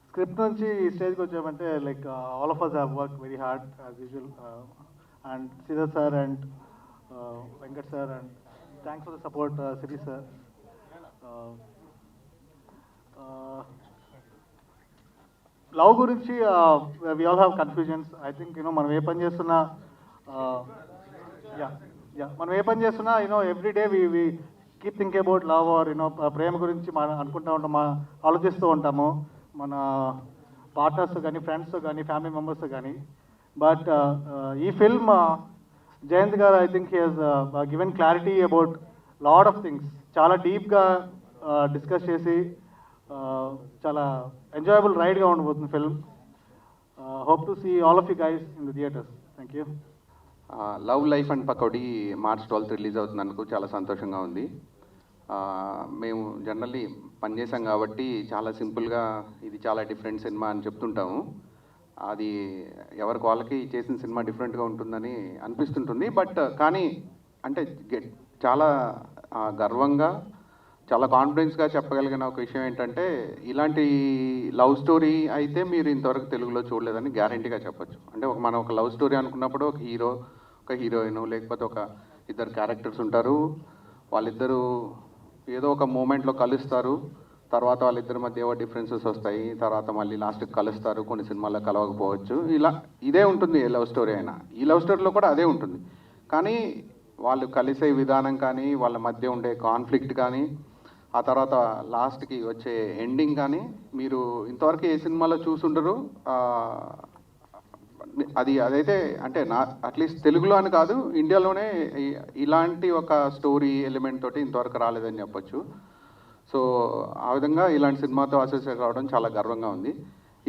Script నుంచి ఈ స్టేజ్కి వచ్చామంటే like all of us have work very hard as usual and Sridhar sir and Venkat sir and thanks for the support Sirish sir. Love గురించి we all have confusions. I think మనం ఏ పని చేస్తున్నా మనం ఏ పని చేస్తున్నా every day we keep think about love or ప్రేమ గురించి మనం అనుకుంటూ ఉంటాం, ఆలోచిస్తూ ఉంటాము మన పార్ట్నర్స్ కానీ ఫ్రెండ్స్ కానీ ఫ్యామిలీ మెంబర్స్ కానీ. బట్ ఈ film Jayanth garu I think he has given clarity about lot of things. చాలా డీప్గా డిస్కస్ చేసి చాలా ఎంజాయబుల్ రైడ్గా ఉండబోతుంది film. Hope to see all of you guys in the theatres. Thank you. Love life and Pakodi March 12th release అవుతున్నందుకు చాలా సంతోషంగా ఉంది. మేము జనరల్లీ పనిచేసాం కాబట్టి చాలా సింపుల్గా ఇది చాలా డిఫరెంట్ సినిమా అని చెప్తుంటాము. అది ఎవరికి వాళ్ళకి చేసిన సినిమా డిఫరెంట్గా ఉంటుందని అనిపిస్తుంటుంది. బట్ కానీ అంటే చాలా గర్వంగా చాలా కాన్ఫిడెన్స్గా చెప్పగలిగిన ఒక విషయం ఏంటంటే ఇలాంటి లవ్ స్టోరీ అయితే మీరు ఇంతవరకు తెలుగులో చూడలేదని గ్యారంటీగా చెప్పొచ్చు. అంటే మనం ఒక లవ్ స్టోరీ అనుకున్నప్పుడు ఒక హీరో ఒక హీరోయిన్ లేకపోతే ఒక ఇద్దరు క్యారెక్టర్స్ ఉంటారు, వాళ్ళిద్దరూ ఏదో ఒక మూమెంట్లో కలుస్తారు, తర్వాత వాళ్ళిద్దరి మధ్య ఏవో డిఫరెన్సెస్ వస్తాయి, తర్వాత మళ్ళీ లాస్ట్కి కలుస్తారు, కొన్ని సినిమాల్లో కలవకపోవచ్చు. ఇదే ఉంటుంది ఏ లవ్ స్టోరీ అయినా. ఈ లవ్ స్టోరీలో కూడా అదే ఉంటుంది. కానీ వాళ్ళు కలిసే విధానం కానీ వాళ్ళ మధ్య ఉండే కాన్ఫ్లిక్ట్ కానీ ఆ తర్వాత లాస్ట్కి వచ్చే ఎండింగ్ కానీ మీరు ఇంతవరకు ఏ సినిమాలో చూసుండరు. అదైతే అంటే అట్లీస్ట్ తెలుగులో అని కాదు, ఇండియాలోనే ఇలాంటి ఒక స్టోరీ ఎలిమెంట్ తోటి ఇంతవరకు రాలేదని చెప్పొచ్చు. సో ఆ విధంగా ఇలాంటి సినిమాతో అసోసియేట్ అవ్వడం చాలా గర్వంగా ఉంది.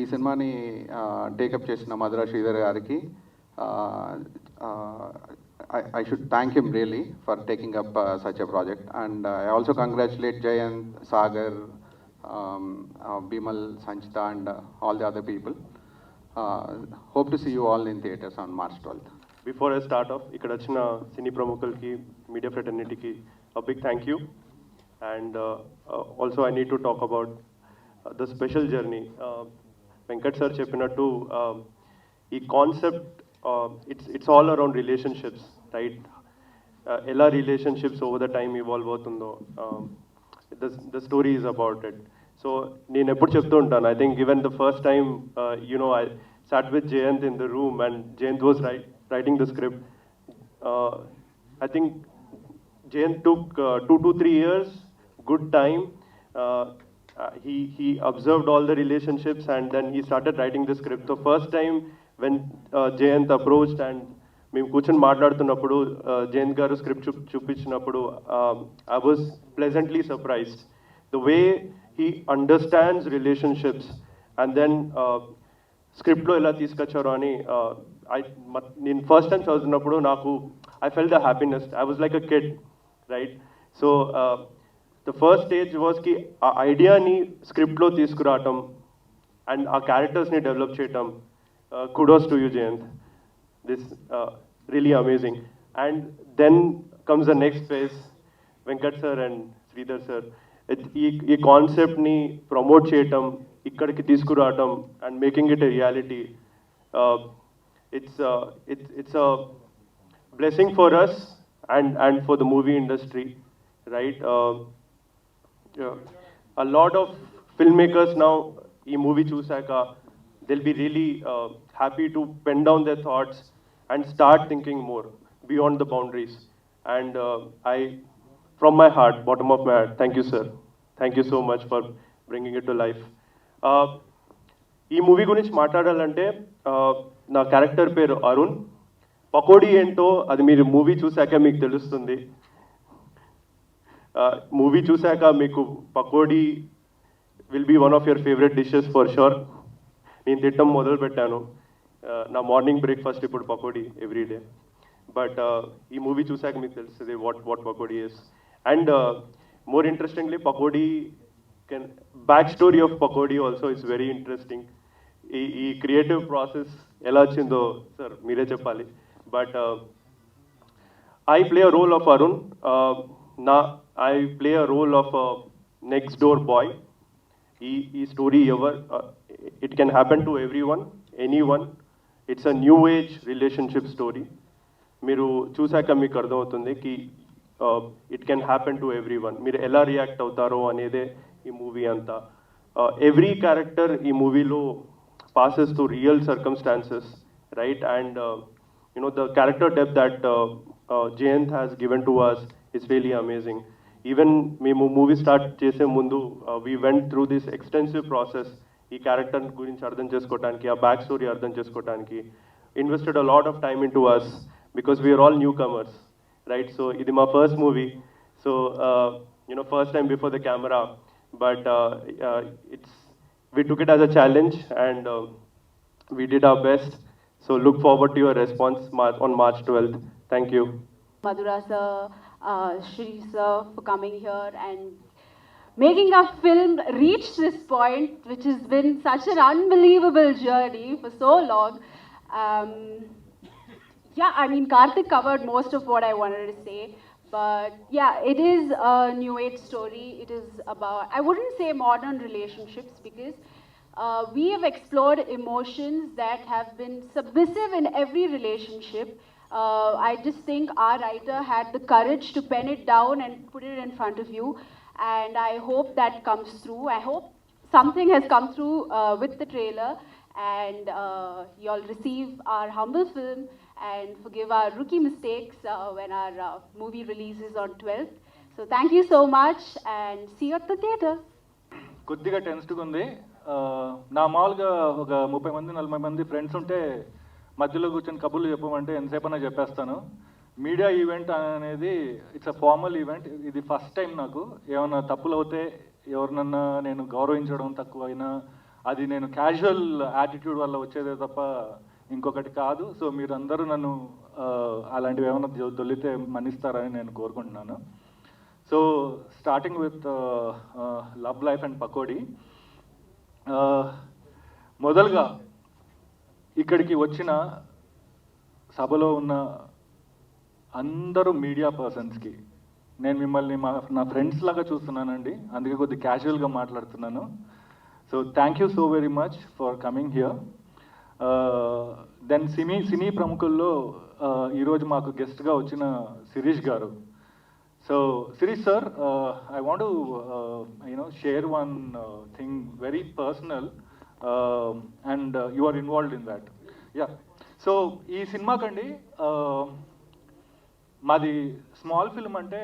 ఈ సినిమాని టేకప్ చేసిన మధుర శ్రీధర్ గారికి I should thank him really for taking up such a project, and I also congratulate Jayant, Sagar, Bimal, Sanchita and all the other people. Hope to see you all in theaters on March 12th. Before I start off, ikkada vachina cine pramukhulki, media fraternity ki a big thank you. And also I need to talk about the special journey. Venkat sir cheppinattu ee concept it's all around relationships, right? Ella relationships over the time evolve avutundo, the story is about it. So నేను ఎప్పుడు చెప్తూ ఉంటాను, I think given the first time I sat with Jayant in the room and Jayant was writing the script. I think Jayant took 2 to 3 years, good time. He observed all the relationships and then he started writing the script. So first time when Jayant approached and మేము కూర్చొని మాట్లాడుతున్నప్పుడు జయంత్ గారు script చూపించినప్పుడు I was pleasantly surprised the way he understands relationships and then స్క్రిప్ట్లో ఎలా తీసుకొచ్చారు అని. నేను ఫస్ట్ టైం చదువుతున్నప్పుడు నాకు I felt the happiness. I was like a kid, right? So the first stage was కి ఆ ఐడియాని స్క్రిప్ట్లో తీసుకురావటం అండ్ ఆ క్యారెక్టర్స్ని డెవలప్ చేయటం. Kudos to you, Jayant. This really amazing. And then comes the next phase. Venkat sir and Sridhar sir, ఈ కాన్సెప్ట్ని promote చేయటం, ఇక్కడికి తీసుకురావటం and making it a reality. It's a blessing for us and for the movie industry, right? A lot of filmmakers now ఈ movie చూసాక they'll be really happy to pen down their thoughts and start thinking more beyond the boundaries. And I, from my heart, bottom of my heart, thank you, sir. Thank you so much for bringing it to life. ఈ movie గురించి మాట్లాడాలంటే నా character పేరు అరుణ్. పకోడీ ఏంటో అది మీరు movie చూశాక మీకు తెలుస్తుంది. మూవీ చూశాక మీకు pakodi will be one of your favourite dishes for sure. నేను తిట్టం మొదలు పెట్టాను. నా మార్నింగ్ బ్రేక్ఫాస్ట్ ఇప్పుడు పకోడీ ఎవ్రీడే. బట్ ఈ మూవీ చూసాక మీకు తెలుస్తుంది what pakodi is. And more interestingly pakodi back story of pakodi also is very interesting. ఈ క్రియేటివ్ ప్రాసెస్ ఎలా వచ్చిందో సార్ మీరే చెప్పాలి. But I play a role of Arun. I play a role of next door boy ఈ story it can happen to any one. It's a new age relationship story. మీరు చూశాక మీకు అర్థమవుతుంది కి it can happen to every one. మీరు ఎలా react అవుతారో అనేదే ఈ మూవీ అంతా. ఎవ్రీ క్యారెక్టర్ ఈ మూవీలో passes through real circumstances, right? And the character depth that Jayant has given to us is really amazing. Even మేము మూవీ స్టార్ట్ చేసే ముందు we went through this extensive process. ఈ క్యారెక్టర్ గురించి అర్థం చేసుకోవడానికి, ఆ బ్యాక్ స్టోరీ అర్థం చేసుకోవడానికి invested a lot of time into us because we are all newcomers, right? So ఇది మా first movie, so first time before the camera, but we took it as a challenge and we did our best. So look forward to your response on March 12th. Thank you. Madhura sir, Shri sir for coming here and making our film reach this point, which has been such an unbelievable journey for so long. Yeah, I mean, Karthik covered most of what I wanted to say. But yeah, it is a new age story. It is about, I wouldn't say modern relationships because we have explored emotions that have been submissive in every relationship. I just think our writer had the courage to pen it down and put it in front of you. And I hope that comes through. I hope something has come through with the trailer and you all receive our humble film and forgive our rookie mistakes when our movie releases on 12th. So thank you so much and see you at the theatre. కొద్దిగా టెన్స్డ్గా ఉంది. నా మామూలుగా ఒక 30 మంది 40 మంది friends ఉంటే మధ్యలో కూర్చొని కబుర్లు చెప్పమంటే ఎంతసేపైనా చెప్పేస్తాను. మీడియా ఈవెంట్ అనేది ఇట్స్ అ ఫార్మల్ ఈవెంట్. ఇది ఫస్ట్ టైం నాకు. ఏమైనా తప్పులు అవుతే ఎవరినన్నా నేను గౌరవించడం తక్కువైనా అది నేను క్యాజువల్ యాటిట్యూడ్ వల్ల వచ్చేదే తప్ప ఇంకొకటి కాదు. సో మీరందరూ నన్ను అలాంటివి ఏమైనా దొల్లితే మన్నిస్తారని నేను కోరుకుంటున్నాను. So starting with love life and Pakodi. మొదలుగా ఇక్కడికి వచ్చిన సభలో ఉన్న అందరూ మీడియా పర్సన్స్కి నేను మిమ్మల్ని నా ఫ్రెండ్స్ లాగా చూస్తున్నానండి, అందుకే కొద్దిగా క్యాజువల్గా మాట్లాడుతున్నాను. So thank you so very much for coming here. Then సినీ ప్రముఖుల్లో ఈరోజు మాకు గెస్ట్గా వచ్చిన Sirish garu. So Sirish sir, I want to share one thing very personal and you are involved in that. Yeah, so ఈ సినిమాకండి మాది స్మాల్ ఫిల్మ్ అంటే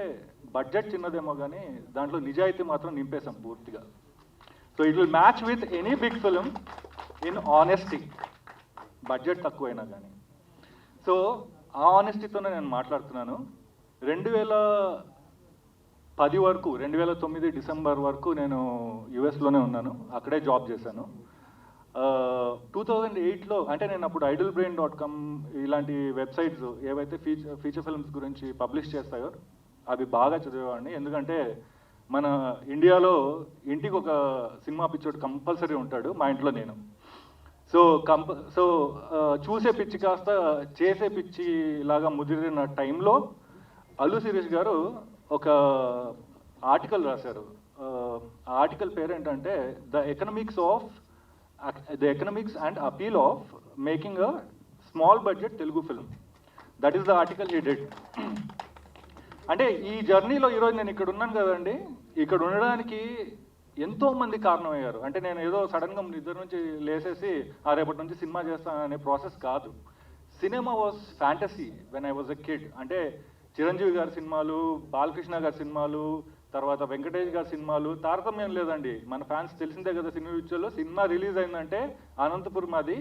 బడ్జెట్ చిన్నదేమో కానీ దాంట్లో నిజాయితీ మాత్రం నింపేశాం పూర్తిగా. So it will match with any big film in honesty, budget తక్కువైనా కానీ. సో ఆ ఆనెస్టీతోనే నేను మాట్లాడుతున్నాను. 2010 వరకు 2009 డిసెంబర్ వరకు నేను యుఎస్లోనే ఉన్నాను, అక్కడే జాబ్ చేశాను. 2008లో అంటే నేను అప్పుడు idlebrain.com ఇలాంటి వెబ్సైట్స్ ఏవైతే ఫీచర్ ఫిల్మ్స్ గురించి పబ్లిష్ చేస్తాయో అవి బాగా చదివేవాడిని. ఎందుకంటే మన ఇండియాలో ఇంటికి ఒక సినిమా పిచ్చోడు కంపల్సరీ ఉంటాడు, మా ఇంట్లో నేను. సో చూసే పిచ్చి కాస్త చేసే పిచ్చి లాగా ముదిరిన టైంలో అల్లు శిరీష్ గారు ఒక ఆర్టికల్ రాశారు. ఆ ఆర్టికల్ పేరేంటంటే the economics and appeal of making a small budget Telugu film. That is the article he did. అంటే ఈ జర్నీలో ఈరోజు నేను ఇక్కడ ఉన్నాను కదండి, ఇక్కడ ఉండడానికి ఎంతోమంది కారణమయ్యారు. అంటే నేను ఏదో సడన్గా నిద్ర నుంచి లేసేసి రేపటి నుంచి సినిమా చేస్తాననే ప్రాసెస్ కాదు. Cinema was fantasy when I was a kid. అంటే చిరంజీవి గారి సినిమాలు, బాలకృష్ణ గారి సినిమాలు, తర్వాత వెంకటేష్ గారి సినిమాలు, తారతమ్యం లేదండి. మన ఫ్యాన్స్ తెలిసిందే కదా, సినిమా విషయంలో సినిమా రిలీజ్ అయిందంటే అనంతపురం అది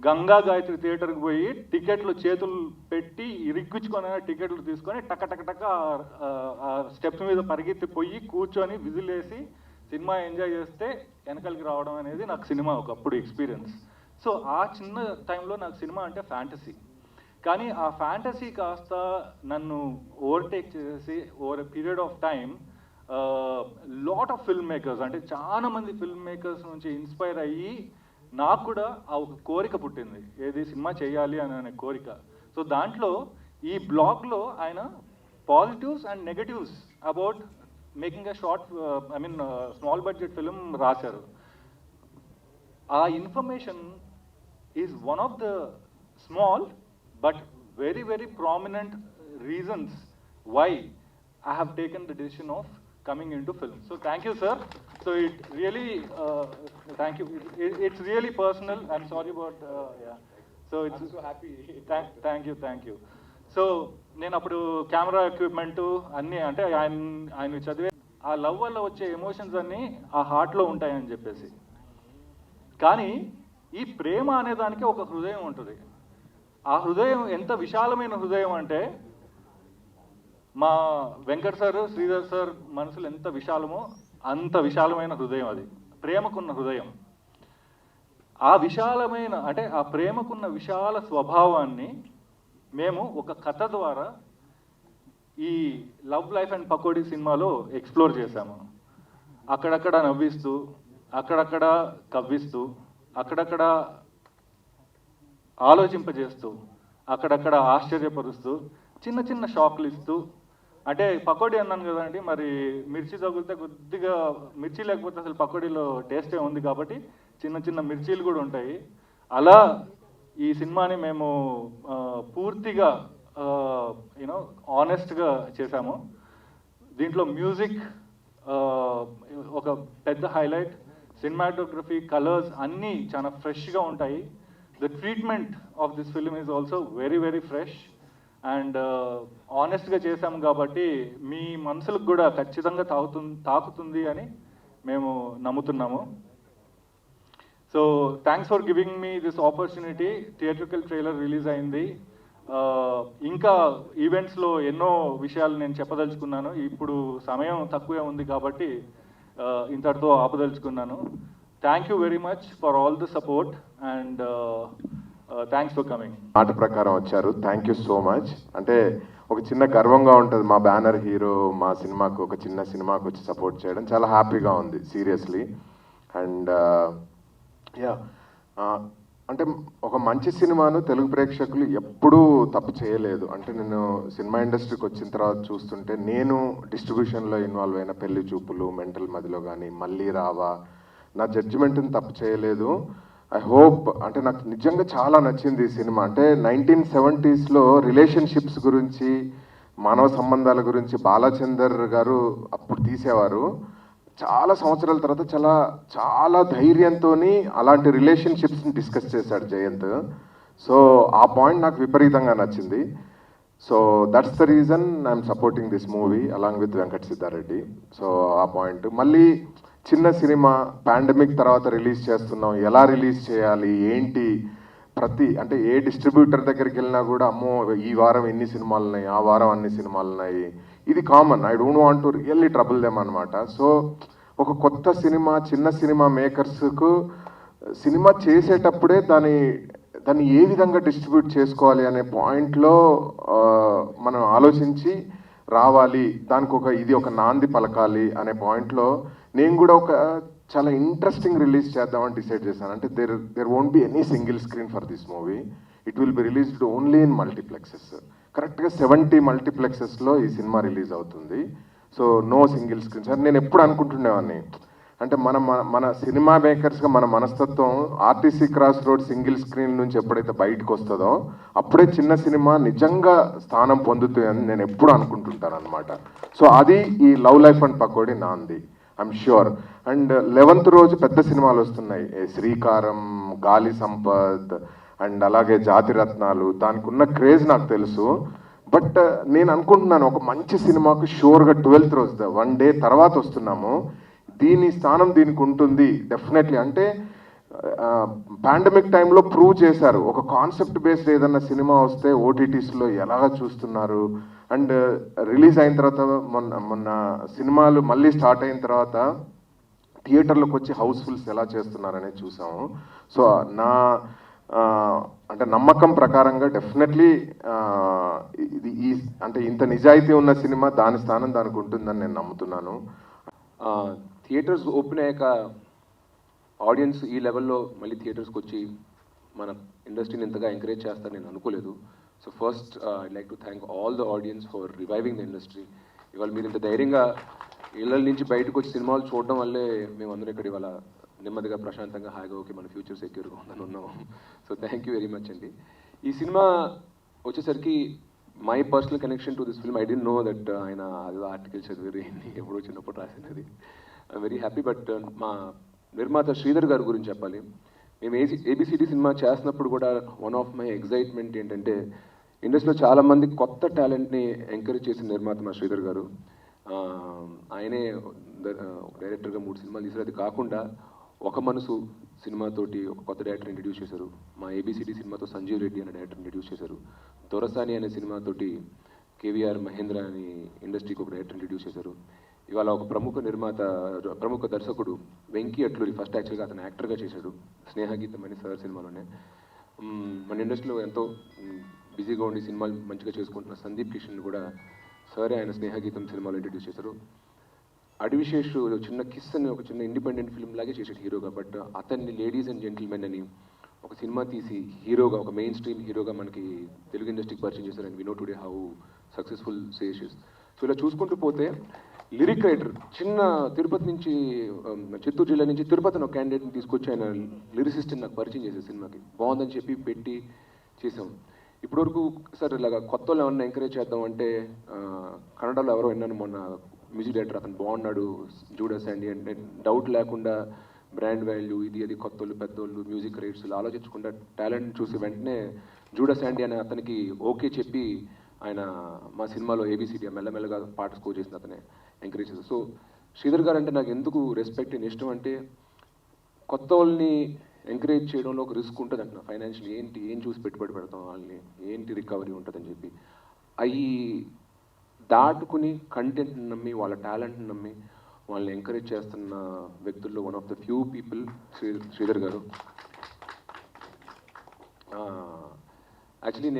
గంగా గాయత్రి థియేటర్కి పోయి టికెట్లు చేతులు పెట్టి ఇరిక్కించుకొని టికెట్లు తీసుకొని టక్క స్టెప్స్ మీద పరిగెత్తి పోయి కూర్చొని విజిల్ వేసి సినిమా ఎంజాయ్ చేస్తే వెనకలికి రావడం అనేది నాకు సినిమా ఒకప్పుడు ఎక్స్పీరియన్స్. సో ఆ చిన్న టైంలో నాకు సినిమా అంటే ఫ్యాంటసీ. కానీ ఆ ఫ్యాంటసీ కాస్త నన్ను ఓవర్టేక్ చేసేసి over a period of time lot of film makers, అంటే చాలా మంది ఫిల్మ్ మేకర్స్ నుంచి ఇన్స్పైర్ అయ్యి నాకు కూడా ఆ ఒక కోరిక పుట్టింది, ఏది సినిమా చేయాలి అనే కోరిక. సో దాంట్లో ఈ బ్లాగ్లో ఆయన positives and negatives about making a short small budget film రాశారు. ఆ information is one of the small but very very prominent reasons why I have taken the decision of coming into film. So thank you, sir. So it really, thank you. It's really personal. I'm sorry about, yeah. So it's I'm so happy. Thank you. So నేను అప్పుడు camera equipment అన్నీ అంటే ఆయన చదివే ఆ love వల్ల వచ్చే emotions అన్నీ ఆ హార్ట్లో ఉంటాయని చెప్పేసి. కానీ ఈ ప్రేమ అనే దానికి ఒక హృదయం ఉంటుంది. ఆ హృదయం ఎంత విశాలమైన హృదయం అంటే మా వెంకట్ సార్, శ్రీధర్ సార్ మనసులు ఎంత విశాలమో అంత విశాలమైన హృదయం అది, ప్రేమకున్న హృదయం. ఆ విశాలమైన అంటే ఆ ప్రేమకున్న విశాల స్వభావాన్ని మేము ఒక కథ ద్వారా ఈ లవ్ లైఫ్ అండ్ పకోడీ సినిమాలో ఎక్స్ప్లోర్ చేశాము. అక్కడక్కడ నవ్విస్తూ, అక్కడక్కడ కవ్విస్తూ, అక్కడక్కడ ఆలోచింపజేస్తూ, అక్కడక్కడ ఆశ్చర్యపరుస్తూ, చిన్న చిన్న షాక్లు ఇస్తూ. అంటే పకోడీ అన్నాను కదండి, మరి మిర్చి తగిలితే కొద్దిగా మిర్చి లేకపోతే అసలు పకోడీలో టేస్టే ఉంది కాబట్టి చిన్న చిన్న మిర్చీలు కూడా ఉంటాయి. అలా ఈ సినిమాని మేము పూర్తిగా యూనో ఆనెస్ట్గా చేశాము. దీంట్లో మ్యూజిక్ ఒక పెద్ద హైలైట్, సినిమాటోగ్రఫీ, కలర్స్ అన్నీ చాలా ఫ్రెష్గా ఉంటాయి. The treatment of this film is also very very fresh and ఆనెస్ట్గా చేశాము కాబట్టి మీ మనసులకు కూడా ఖచ్చితంగా తాకుతుంది అని మేము నమ్ముతున్నాము. So thanks for giving me this opportunity. Theatrical trailer release అయింది. ఇంకా ఈవెంట్స్లో ఎన్నో విషయాలు నేను చెప్పదలుచుకున్నాను. ఇప్పుడు సమయం తక్కువే ఉంది కాబట్టి ఇంతటితో ఆపదలుచుకున్నాను. Thank you very much for all the support and thanks for coming. మాట ప్రకారం వచ్చారు, థ్యాంక్ యూ సో మచ్. అంటే ఒక చిన్న గర్వంగా ఉంటుంది మా బ్యానర్ హీరో మా సినిమాకు, ఒక చిన్న సినిమాకు వచ్చి సపోర్ట్ చేయడం చాలా హ్యాపీగా ఉంది సీరియస్లీ. అండ్ యా అంటే ఒక మంచి సినిమాను తెలుగు ప్రేక్షకులు ఎప్పుడూ తప్పు చేయలేదు. అంటే నేను సినిమా ఇండస్ట్రీకి వచ్చిన తర్వాత చూస్తుంటే నేను డిస్ట్రిబ్యూషన్లో ఇన్వాల్వ్ అయిన పెళ్లి చూపులు, మెంటల్ మదిలో కానీ, మళ్ళీ రావా, నా జడ్జిమెంట్ని తప్పు చేయలేదు. ఐ హోప్ అంటే నాకు నిజంగా చాలా నచ్చింది ఈ సినిమా. అంటే 1970s రిలేషన్షిప్స్ గురించి, మానవ సంబంధాల గురించి బాలచందర్ గారు అప్పుడు తీసేవారు. చాలా సంవత్సరాల తర్వాత చాలా ధైర్యంతో అలాంటి రిలేషన్షిప్స్ని డిస్కస్ చేశాడు జయంత్. సో ఆ పాయింట్ నాకు విపరీతంగా నచ్చింది. So that's the reason I'm supporting this movie along with Venkat Siddareddy. So ఆ పాయింట్ మళ్ళీ చిన్న సినిమా పాండమిక్ తర్వాత రిలీజ్ చేస్తున్నాం, ఎలా రిలీజ్ చేయాలి ఏంటి, అంటే ఏ డిస్ట్రిబ్యూటర్ దగ్గరికి వెళ్ళినా కూడా అమ్మో ఈ వారం ఎన్ని సినిమాలు ఉన్నాయి, ఆ వారం అన్ని సినిమాలు ఉన్నాయి, ఇది common. I don't want to really trouble them అనమాట. సో ఒక కొత్త సినిమా, చిన్న సినిమా మేకర్స్కు సినిమా చేసేటప్పుడే దాన్ని ఏ విధంగా డిస్ట్రిబ్యూట్ చేసుకోవాలి అనే పాయింట్లో మనం ఆలోచించి రావాలి, దానికి ఇది ఒక నాంది పలకాలి అనే పాయింట్లో నేను కూడా ఒక చాలా ఇంట్రెస్టింగ్ రిలీజ్ చేద్దామని డిసైడ్ చేశాను. అంటే there won't be any single screen for this movie. It will be released only in multiplexes. కరెక్ట్గా 70 మల్టీప్లెక్సెస్లో ఈ సినిమా రిలీజ్ అవుతుంది. So no single screen. Sir నేను ఎప్పుడు అనుకుంటుండేవాడిని, అంటే మన సినిమా మేకర్స్గా మన మనస్తత్వం RTC cross road single screen నుంచి ఎప్పుడైతే బయటకు వస్తుందో అప్పుడే చిన్న సినిమా నిజంగా స్థానం పొందుతుంది అని నేను ఎప్పుడు అనుకుంటుంటాను అనమాట. సో అది ఈ లవ్ లైఫ్ అండ్ పకోడీ నాంది, ఐఎమ్ ష్యూర్. అండ్ 11th రోజు పెద్ద సినిమాలు వస్తున్నాయి, శ్రీకారం, గాలి సంపత్ అండ్ అలాగే జాతిరత్నాలు. దానికి ఉన్న క్రేజ్ నాకు తెలుసు. బట్ నేను అనుకుంటున్నాను ఒక మంచి సినిమాకు షూర్గా 12th రోజు 1 day తర్వాత వస్తున్నాము, దీని స్థానం దీనికి ఉంటుంది డెఫినెట్లీ. అంటే పాండమిక్ టైంలో ప్రూవ్ చేశారు, ఒక కాన్సెప్ట్ బేస్డ్ ఏదన్నా సినిమా వస్తే ఓటీటీస్లో ఎలాగ చూస్తున్నారు. అండ్ రిలీజ్ అయిన తర్వాత మొన్న సినిమాలు మళ్ళీ స్టార్ట్ అయిన తర్వాత థియేటర్లకు వచ్చి హౌస్ఫుల్స్ ఎలా చేస్తున్నారనేది చూసాము. సో అంటే నమ్మకం ప్రకారంగా డెఫినెట్లీ ఇది అంటే ఇంత నిజాయితీ ఉన్న సినిమా దాని స్థానం దానికి ఉంటుందని నేను నమ్ముతున్నాను. థియేటర్స్ ఓపెన్ అయ్యాక ఆడియన్స్ ఈ లెవెల్లో మళ్ళీ థియేటర్స్కి వచ్చి మన ఇండస్ట్రీని ఇంతగా ఎంకరేజ్ చేస్తారని నేను అనుకోలేదు. So first I'd like to thank all the audience for reviving the industry. ఇవాళ మీరు ఇంత ధైర్యంగా ఇళ్ళ నుంచి బయటకు వచ్చి సినిమాలు చూడడం వల్లే మేమందరం ఇక్కడ ఇవాళ నెమ్మదిగా ప్రశాంతంగా హాయిగా ఓకే మన ఫ్యూచర్ సెక్యూర్గా ఉందని ఉన్నాం. So thank you very much అండి. ఈ సినిమా వచ్చేసరికి my personal connection to this film, I don't know that ఆయన అది ఆర్టికల్ చదివారు ఎప్పుడో చిన్నప్పుడు రాసినది. I'm very happy. బట్ మా నిర్మాత శ్రీధర్ గారి గురించి చెప్పాలి. మేము ఏబిసిడి సినిమా చేస్తున్నప్పుడు కూడా వన్ ఆఫ్ మై ఎగ్జైట్మెంట్ ఏంటంటే ఇండస్ట్రీలో చాలామంది కొత్త టాలెంట్ని ఎంకరేజ్ చేసిన నిర్మాత మా శ్రీధర్ గారు. ఆయనే డైరెక్టర్గా 3 సినిమాలు తీశారు. అది కాకుండా ఒక మనసు సినిమాతోటి ఒక కొత్త డైరెక్టర్ ఇంట్రడ్యూస్ చేశారు. మా ఏబిసిడి సినిమాతో సంజీవ్ రెడ్డి అనే డైరెక్టర్ ఇంట్రడ్యూస్ చేశారు. దొరసాని అనే సినిమాతోటి కేవీఆర్ మహేంద్ర అని ఇండస్ట్రీకి ఒక డైరెక్టర్ ఇంట్రడ్యూస్ చేశారు. ఇవాళ ఒక ప్రముఖ దర్శకుడు వెంకీ అట్లూరి, ఫస్ట్ యాక్చువల్గా అతను యాక్టర్గా చేశాడు స్నేహగీతం అని సార్ సినిమాలోనే. మన ఇండస్ట్రీలో ఎంతో బిజీగా ఉండి సినిమాలు మంచిగా చేసుకుంటున్న సందీప్ కిషన్ కూడా సరే ఆయన స్నేహగీతం సినిమాలో ఇంట్రడ్యూస్ చేశారు. అడివిశేష్ చిన్న కిస్ అని ఒక చిన్న ఇండిపెండెంట్ ఫిల్మ్ లాగే చేశాడు హీరోగా. బట్ అతన్ని లేడీస్ అండ్ జెంటిల్మెన్ అని ఒక సినిమా తీసి హీరోగా, ఒక మెయిన్ స్ట్రీమ్ హీరోగా మనకి తెలుగు ఇండస్ట్రీకి పరిచయం చేశారు. And we know today how successful Sesh is. So ఇలా చూసుకుంటూ పోతే లిరిక్ రైటర్ చిన్న తిరుపతి నుంచి, చిత్తూరు జిల్లా నుంచి తిరుపతిని ఒక క్యాండిడేట్ని తీసుకొచ్చి ఆయన లిరిసిస్ట్ని నాకు పరిచయం చేశారు. సినిమాకి బాగుందని చెప్పి పెట్టి చేసాం. ఇప్పటివరకు సార్ ఇలాగ కొత్త వాళ్ళు ఏమన్నా ఎంకరేజ్ చేద్దాం అంటే కన్నడలో ఎవరో విన్నాను మొన్న, మ్యూజిక్ డైరెక్టర్ అతను బాగున్నాడు జూడస్ అండి అంటే డౌట్ లేకుండా బ్రాండ్ వాల్యూ ఇది అది కొత్తోళ్ళు పెద్దోళ్ళు మ్యూజిక్ రైట్స్ ఆలోచించకుండా టాలెంట్ చూసి వెంటనే జూడస్ అండి అని అతనికి ఓకే చెప్పి ఆయన మా సినిమాలో ఏబిసిడి మెల్లమెల్లగా పాట స్కోర్ చేసిన అతనే ఎంకరేజ్ చేశారు. సో శ్రీధర్ గారు అంటే నాకు ఎందుకు రెస్పెక్ట్ అండ్ ఇష్టం అంటే కొత్త వాళ్ళని ఎంకరేజ్ చేయడంలో ఒక రిస్క్ ఉంటుంది అంటున్నా. ఫైనాన్షియల్ ఏం చూసి పెట్టుబడి పెడతాం వాళ్ళని, ఏంటి రికవరీ ఉంటుందని చెప్పి అవి దాటుకుని కంటెంట్ని నమ్మి వాళ్ళ టాలెంట్ని నమ్మి వాళ్ళని ఎంకరేజ్ చేస్తున్న వ్యక్తుల్లో one of the few people Sridhar గారు. యాక్చువల్లీ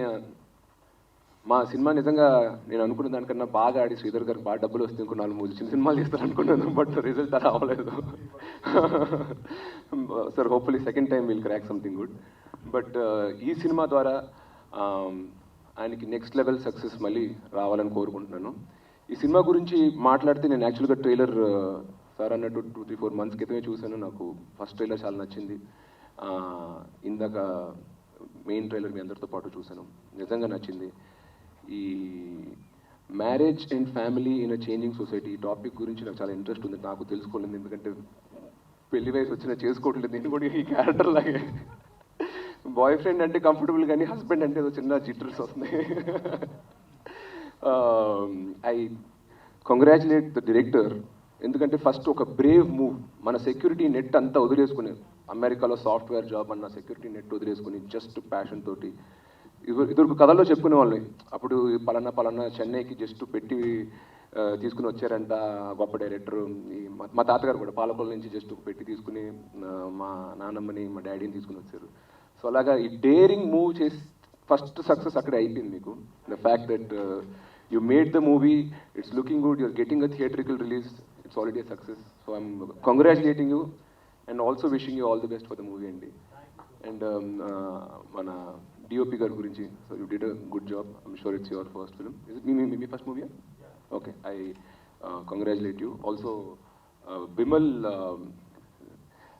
మా సినిమా నిజంగా నేను అనుకున్న దానికన్నా బాగా ఆడి శ్రీధర్ గారికి బాగా డబ్బులు వస్తే ఇంకో 4-3 చిన్న సినిమాలు చేస్తారు అనుకున్నాను. బట్ రిజల్ట్ అలా అవ్వలేదు. Sir hopefully second time will crack something good. But ఈ సినిమా ద్వారా ఆయనకి నెక్స్ట్ లెవెల్ సక్సెస్ మళ్ళీ రావాలని కోరుకుంటున్నాను. ఈ సినిమా గురించి మాట్లాడితే నేను యాక్చువల్గా ట్రైలర్ సార్ అన్నట్టు 2-3-4 మంత్స్ క్రితమే చూశాను. నాకు ఫస్ట్ ట్రైలర్ చాలా నచ్చింది. ఇందాక మెయిన్ ట్రైలర్ మీ అందరితో పాటు చూశాను, నిజంగా నచ్చింది. ఈ marriage and family in a changing society ఈ టాపిక్ గురించి నాకు చాలా ఇంట్రెస్ట్ ఉంది. నాకు తెలుసుకోలేదు, ఎందుకంటే పెళ్లి వయసు వచ్చినా చేసుకోవట్లేదు. నేను కూడా ఈ క్యారెక్టర్ లాగే బాయ్ ఫ్రెండ్ అంటే కంఫర్టబుల్ కానీ హస్బెండ్ అంటే ఏదో చిన్న జిట్టర్స్ వస్తున్నాయి. ఐ కంగ్రాచులేట్ ద డైరెక్టర్, ఎందుకంటే ఫస్ట్ ఒక బ్రేవ్ మూవ్. మన సెక్యూరిటీ నెట్ అంతా వదిలేసుకుని, అమెరికాలో సాఫ్ట్వేర్ జాబ్ అన్న సెక్యూరిటీ నెట్ వదిలేసుకుని జస్ట్ ప్యాషన్ తోటి ఇద్దరు కథల్లో చెప్పుకునే వాళ్ళని. అప్పుడు పలానా చెన్నైకి జస్ట్ పెట్టి తీసుకుని వచ్చారంట గొప్ప డైరెక్టర్. మా తాతగారు కూడా పాలకొల నుంచి జస్ట్ పెట్టి తీసుకుని మా నాన్నమ్మని మా డాడీని తీసుకుని వచ్చారు. సో అలాగా ఈ డేరింగ్ మూవ్ చేసి ఫస్ట్ సక్సెస్ అక్కడే అయిపోయింది మీకు. The fact that you made the movie, it's looking good, you're getting a theatrical release, it's already a success. So I'm congratulating you and also wishing you all the best for the movie అండి. And మన DOP గారి గురించి, so you did a good job. I'm sure it's your first film. Is it మీ first movie? Okay, I congratulate you. Also bumble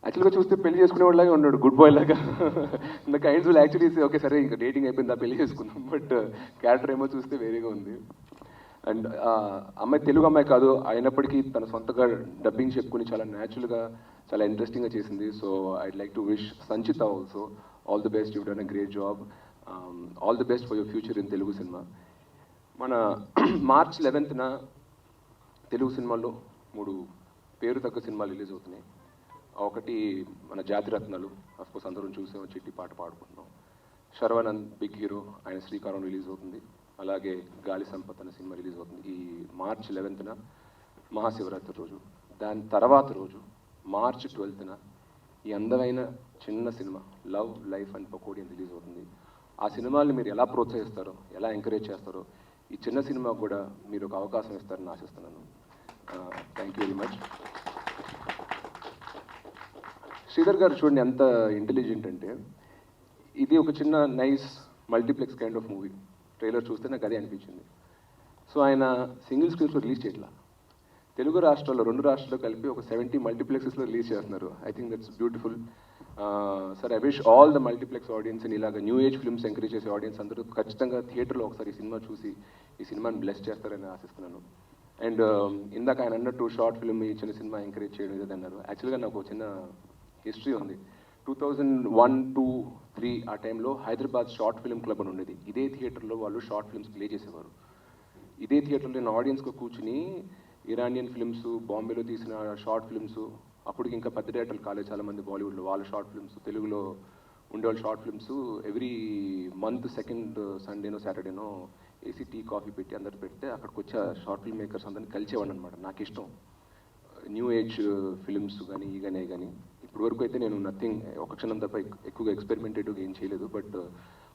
యాక్చువల్గా చూస్తే పెళ్లి చేసుకునేవాళ్ళగా ఉన్నాడు, good bye లాగా. The kinds will actually say okay సరే ఇంకా డేటింగ్ అయిపోయిందా పెళ్లి చేసుకుందాం, బట్ క్యారెక్టర్ ఏమో చూస్తే వేరేగా ఉంది. అండ్ అమ్మాయి తెలుగు అమ్మాయి కాదు అయినప్పటికీ తన సొంతగా డబ్బింగ్ చెప్పుకుని చాలా న్యాచురల్గా చాలా ఇంట్రెస్టింగ్గా చేసింది. So I'd like to wish Sanchita also all the best, you done a great job. All the best for your future in Telugu cinema. మన మార్చ్ 11న తెలుగు సినిమాల్లో 3 పేరు తగ్గ సినిమాలు రిలీజ్ అవుతున్నాయి. ఒకటి మన జాతిరత్నాలు, అఫ్కోర్స్ అందరం చూసాం, చిట్టి పాట పాడుకుంటున్నాం. శర్వానంద్ బిగ్ హీరో, ఆయన శ్రీకారం రిలీజ్ అవుతుంది. అలాగే గాలి సంపత్ అనే సినిమా రిలీజ్ అవుతుంది ఈ మార్చ్ 11న మహాశివరాత్రి రోజు. దాని తర్వాత రోజు మార్చ్ 12న ఈ అందమైన చిన్న cinema love life and pakodi అని రిలీజ్ అవుతుంది. ఆ సినిమాల్ని మీరు ఎలా ప్రోత్సహిస్తారో, ఎలా ఎంకరేజ్ చేస్తారో ఈ చిన్న సినిమా కూడా మీరు ఒక అవకాశం ఇస్తారని ఆశిస్తున్నాను. Thank you very much. Sridhar గారు చూడండి ఎంత ఇంటెలిజెంట్ అంటే, ఇది ఒక చిన్న nice multiplex kind of movie. Trailer చూస్తే నాకు అదే అనిపించింది. సో ఆయన సింగిల్ స్క్రీన్స్లో రిలీజ్ చేయట్లా, తెలుగు రాష్ట్రాల్లో 2 రాష్ట్రాల్లో కలిపి ఒక 70 మల్టీప్లెక్సెస్లో రిలీజ్ చేస్తున్నారు. I think that's beautiful. Sir, I wish all the multiplex audience ఇలాగ న్యూ ఏజ్ ఫిల్మ్స్ ఎంకరేజ్ చేసే ఆడియన్స్ అందరూ ఖచ్చితంగా థియేటర్లో ఒకసారి ఈ సినిమా చూసి ఈ సినిమాని బ్లెస్ చేస్తారని ఆశిస్తున్నాను. అండ్ ఇందాక ఆయన అన్నట్టు షార్ట్ ఫిల్మ్ ఈ చిన్న సినిమా ఎంకరేజ్ చేయడం ఏదైతే అన్నారు. యాక్చువల్గా నాకు చిన్న హిస్టరీ ఉంది. 2001, 2, 3 ఆ టైంలో హైదరాబాద్ షార్ట్ ఫిల్మ్ క్లబ్ అని ఉండేది. ఇదే థియేటర్లో వాళ్ళు షార్ట్ ఫిల్మ్స్ ప్లే చేసేవారు. ఇదే థియేటర్లో నేను ఆడియన్స్గా కూర్చుని ఇరానియన్ ఫిల్మ్స్, బాంబేలో తీసిన షార్ట్ ఫిల్మ్స్, అప్పటికి ఇంకా పెద్ద డైరెక్టర్లు కాలేదు చాలామంది బాలీవుడ్లో, వాళ్ళ షార్ట్ ఫిల్మ్స్, తెలుగులో ఉండేవాళ్ళు short films every month second సండేనో సాటర్డేనో ఏసీ టీ కాఫీ పెట్టి అందరు పెడితే అక్కడికి వచ్చే షార్ట్ ఫిల్మ్ మేకర్స్ అందరినీ కలిసేవాడిని అనమాట. నాకు ఇష్టం న్యూ ఏజ్ ఫిల్మ్స్ కానీ కానీ ఇప్పటి వరకు అయితే నేను నథింగ్, ఒక క్షణం తప్ప ఎక్కువగా ఎక్స్పెరిమెంటేటివ్గా ఏం చేయలేదు. But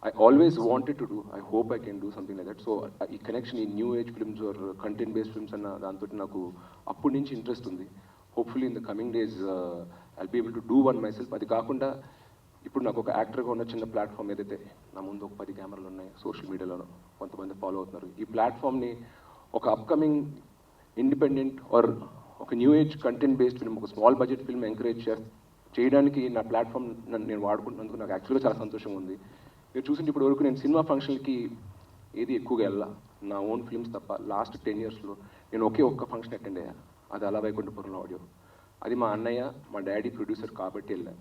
I always wanted to do, I hope I can do something like that. So ఈ కనెక్షన్ ఈ new age films or content based films అన్న దాంతో నాకు అప్పటి నుంచి ఇంట్రెస్ట్ ఉంది. Hopefully in the coming days I'll be able to do one myself. అది కాకుండా ఇప్పుడు నాకు ఒక యాక్టర్గా ఉన్న చిన్న ప్లాట్ఫామ్ ఏదైతే నా ముందు ఒక 10 కెమెరాలు ఉన్నాయి, సోషల్ మీడియాలో కొంతమంది ఫాలో అవుతున్నారు. ఈ ప్లాట్ఫామ్ని ఒక అప్కమింగ్ ఇండిపెండెంట్ ఆర్ ఒక new age content based film, ఒక స్మాల్ బడ్జెట్ ఫిల్మ్ ఎంకరేజ్ చేయడానికి నా ప్లాట్ఫామ్ నేను వాడుకుంటున్నందుకు నాకు యాక్చువల్గా చాలా సంతోషంగా ఉంది. మీరు చూసింటే ఇప్పటి వరకు నేను సినిమా ఫంక్షన్కి ఏది ఎక్కువగా వెళ్ళా, నా ఓన్ ఫిల్మ్స్ తప్ప. లాస్ట్ 10 yearsలో నేను ఒక్క ఫంక్షన్ అటెండ్ అయ్యా, అది అలా వైకుంఠపురంలో ఆడియో. అది మా అన్నయ్య, మా డాడీ ప్రొడ్యూసర్ కాబట్టి వెళ్ళా.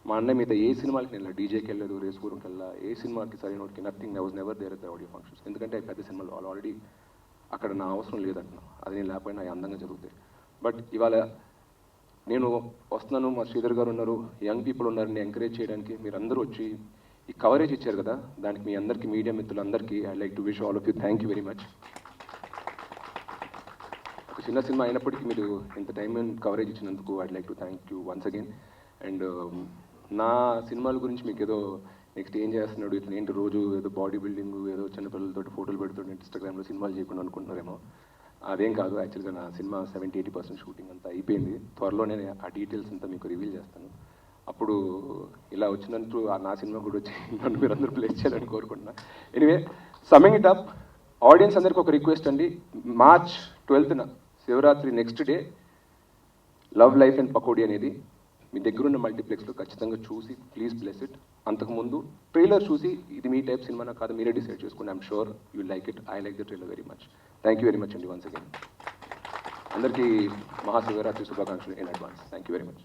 మా అన్నయ్య మీద ఏ సినిమాకి వెళ్ళా, డీజేకి వెళ్ళలేదు, రేసుగురంకి వెళ్ళా, ఏ సినిమాకి సరైనకి nothing. I was never there at the audio functions. ఎందుకంటే పెద్ద సినిమాలు వాళ్ళు ఆల్రెడీ అక్కడ నా అవసరం లేదంటున్నా, అది నేను లేకపోయినా అవి అందంగా జరుగుతాయి. బట్ ఇవాళ నేను వస్తున్నాను, మా శ్రీధర్ గారు ఉన్నారు, యంగ్ పీపుల్ ఉన్నారని ఎంకరేజ్ చేయడానికి మీరు అందరూ వచ్చి ఈ కవరేజ్ ఇచ్చారు కదా, దానికి మీ అందరికీ, మీడియా మిత్రులందరికీ I like to wish all of you thank you very much. ఒక చిన్న సినిమా అయినప్పటికీ మీరు ఇంత టైం అండ్ కవరేజ్ ఇచ్చినందుకు I like to thank you once again. And నా సినిమాల గురించి మీకు ఏదో నెక్స్ట్ ఏం చేస్తున్నాడు, ఇట్లా ఏంటి రోజు ఏదో బాడీ బిల్డింగ్, ఏదో చిన్నపిల్లలతో ఫోటోలు పెడుతుంటే ఇన్స్టాగ్రామ్లో సినిమాలు చేయకుండా అనుకుంటున్నారేమో. అదేం కాదు. యాక్చువల్గా నా సినిమా 70-80% షూటింగ్ అంతా అయిపోయింది. త్వరలోనే ఆ డీటెయిల్స్ అంతా మీకు రివీల్ చేస్తాను. అప్పుడు ఇలా వచ్చినట్టు నా సినిమా కూడా వచ్చి నన్ను మీరు అందరూ ప్లేస్ చేయాలని కోరుకుంటున్నా. Anyway, summing it up, audience అందరికీ ఒక రిక్వెస్ట్ అండి. March 12th Shivratri next day love life and pakodi అనేది మీ దగ్గరున్న మల్టీప్లెక్స్లో ఖచ్చితంగా చూసి ప్లీజ్ బ్లెస్ ఇట్. అంతకుముందు ట్రైలర్ చూసి ఇది మీ టైప్ సినిమానా కాదు మీరే డిసైడ్ చేసుకోండి. I'm sure you like it. I like the trailer very much. Thank you very much అండి వన్స్ అగైన్. అందరికీ మహాశివరాత్రి శుభాకాంక్షలు in advance. Thank you very much.